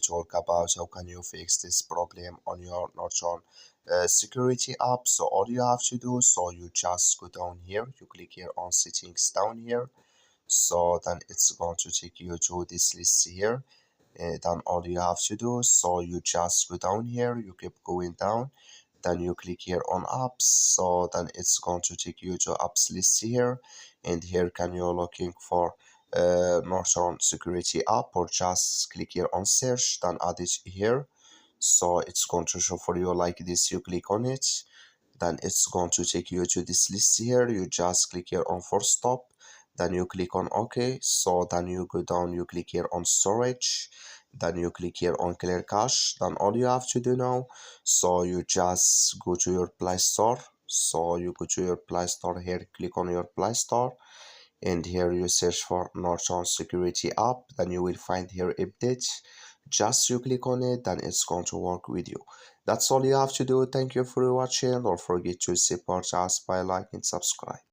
talk about how can you fix this problem on your Norton security app. So all you have to do, so you just go down here, you click here on settings down here. So then it's going to take you to this list here. Then all you have to do, so you just go down here, you keep going down, then you click here on apps. So then it's going to take you to apps list here, and here can you looking for Norton security app, or just click here on search, then add it here. So it's going to show for you like this. You click on it, then it's going to take you to this list here. You just click here on force stop, then you click on OK. So then you go down, you click here on storage, then you click here on clear cache. Then all you have to do now, so you just go to your Play Store. So you go to your Play Store here, click on your Play Store, and here you search for Norton security app, then you will find here updates. Just you click on it, then it's going to work with you. That's all you have to do. Thank you for watching. Don't forget to support us by liking and subscribe.